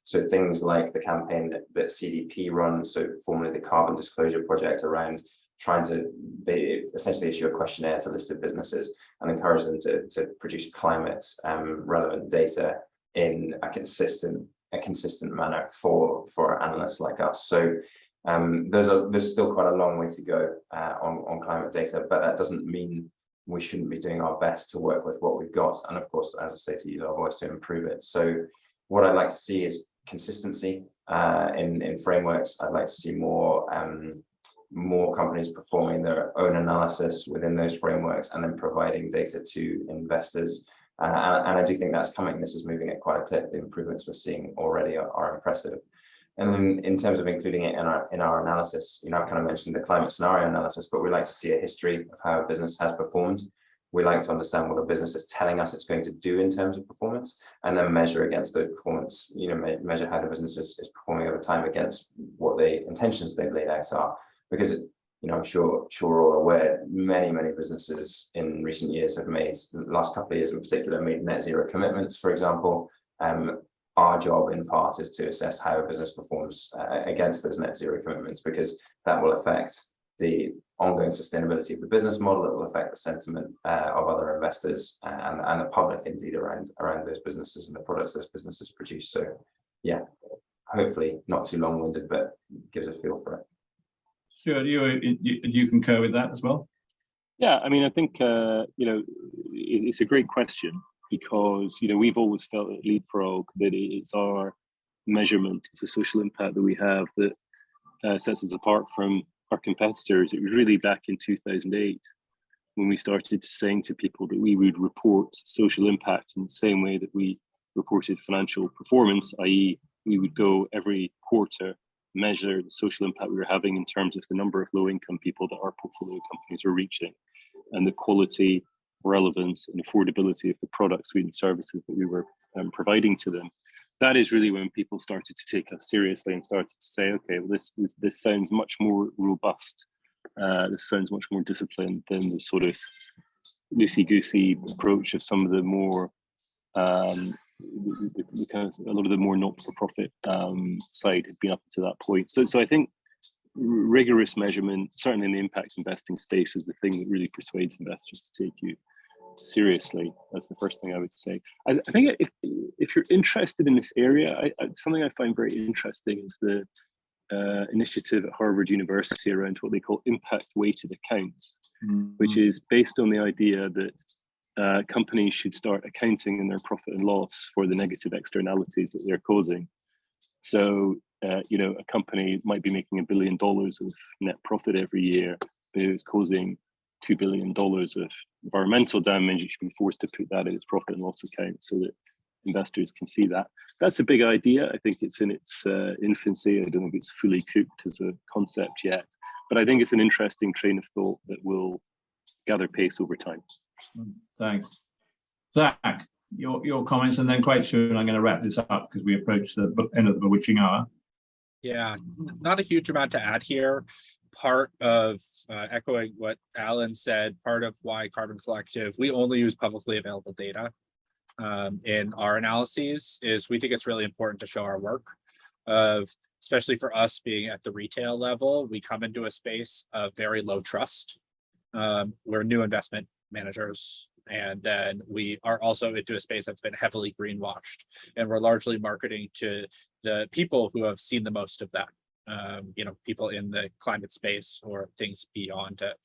S3: So things like the campaign that CDP runs, so formerly the Carbon Disclosure Project, around trying to essentially issue a questionnaire to listed businesses and encourage them to produce climate relevant data in a consistent manner for analysts like us. So there's still quite a long way to go on climate data, but that doesn't mean we shouldn't be doing our best to work with what we've got, and of course, as I say, to use our voice to improve it. So what I'd like to see is consistency in frameworks. I'd like to see more companies performing their own analysis within those frameworks and then providing data to investors. And I do think that's coming. This is moving at quite a clip. The improvements we're seeing already are impressive. And then in terms of including it in our analysis, I've kind of mentioned the climate scenario analysis, but we like to see a history of how a business has performed. We like to understand what a business is telling us it's going to do in terms of performance, and then measure against those performance, measure how the business is performing over time against what the intentions they've laid out are. Because I'm sure we're all aware, many businesses in recent years have made, the last couple of years in particular, made net zero commitments, for example. Our job in part is to assess how a business performs against those net zero commitments, because that will affect the ongoing sustainability of the business model. It will affect the sentiment of other investors and the public indeed around those businesses and the products those businesses produce. So yeah, hopefully not too long-winded, but gives a feel for it.
S2: Stuart, you concur with that as well?
S4: Yeah, I mean, I think it's a great question, because we've always felt at Leapfrog that it's our measurement of the social impact that we have that sets us apart from our competitors. It was really back in 2008 when we started saying to people that we would report social impact in the same way that we reported financial performance, i.e. we would go every quarter, measure the social impact we were having in terms of the number of low-income people that our portfolio companies are reaching. and the quality, relevance, and affordability of the product suite and services that we were providing to them. That is really when people started to take us seriously and started to say, okay, well, this sounds much more robust. This sounds much more disciplined than the sort of loosey-goosey approach of some of the more the kind of a lot of the more not-for-profit side had been up to that point. So I think rigorous measurement, certainly in the impact investing space, is the thing that really persuades investors to take you seriously. That's the first thing I would say. I think if you're interested in this area, something I find very interesting is the initiative at Harvard University around what they call impact-weighted accounts, which is based on the idea that companies should start accounting in their profit and loss for the negative externalities that they're causing. So, a company might be making $1 billion of net profit every year, but it's causing $2 billion of environmental damage. It should be forced to put that in its profit and loss account so that investors can see that. That's a big idea. I think it's in its infancy. I don't think it's fully cooked as a concept yet, but I think it's an interesting train of thought that will gather pace over time.
S2: Thanks. Zach, your comments, and then quite soon I'm going to wrap this up because we approach the end of the bewitching hour.
S5: Yeah, not a huge amount to add here. Part of echoing what Alan said, part of why Carbon Collective, we only use publicly available data in our analyses, is we think it's really important to show our work of, especially for us being at the retail level, we come into a space of very low trust. We're new investment managers, and then we are also into a space that's been heavily greenwashed, and we're largely marketing to the people who have seen the most of that. People in the climate space or things beyond it.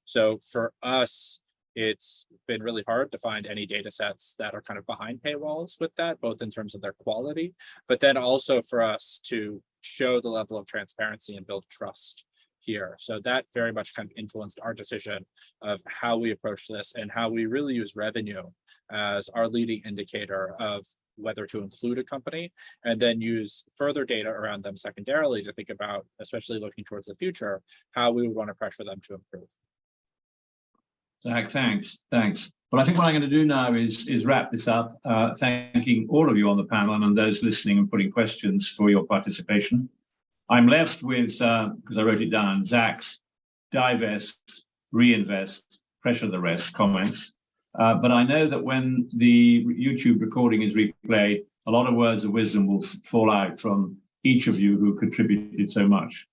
S5: So for us, it's been really hard to find any data sets that are kind of behind paywalls with that, both in terms of their quality, but then also for us to show the level of transparency and build trust here. So that very much kind of influenced our decision of how we approach this and how we really use revenue as our leading indicator of whether to include a company, and then use further data around them secondarily to think about, especially looking towards the future, how we would want to pressure them to improve.
S2: Zach, thanks. Well, I think what I'm going to do now is wrap this up, thanking all of you on the panel and those listening and putting questions for your participation. I'm left with, because I wrote it down, Zach's divest, reinvest, pressure the rest comments. But I know that when the YouTube recording is replayed, a lot of words of wisdom will fall out from each of you who contributed so much.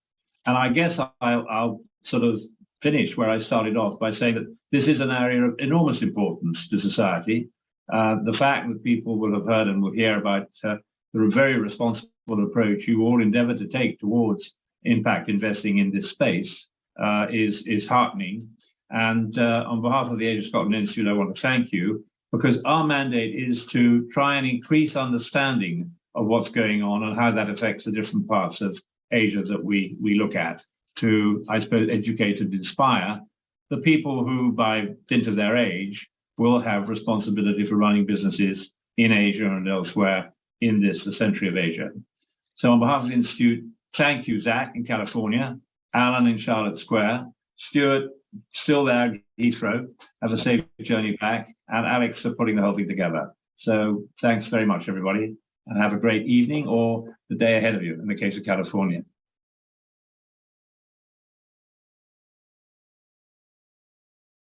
S2: And I guess I'll sort of finish where I started off by saying that this is an area of enormous importance to society. The fact that people will have heard and will hear about the very responsible approach you all endeavor to take towards impact investing in this space is heartening. And on behalf of the Age of Scotland Institute, I want to thank you, because our mandate is to try and increase understanding of what's going on and how that affects the different parts of Asia that we look at, to, I suppose, educate and inspire the people who, by dint of their age, will have responsibility for running businesses in Asia and elsewhere in the century of Asia. So on behalf of the Institute, thank you, Zach in California, Alan in Charlotte Square, Stewart, still there, Heathrow, have a safe journey back, and Alex for putting the whole thing together. So thanks very much, everybody, and have a great evening or the day ahead of you in the case of California.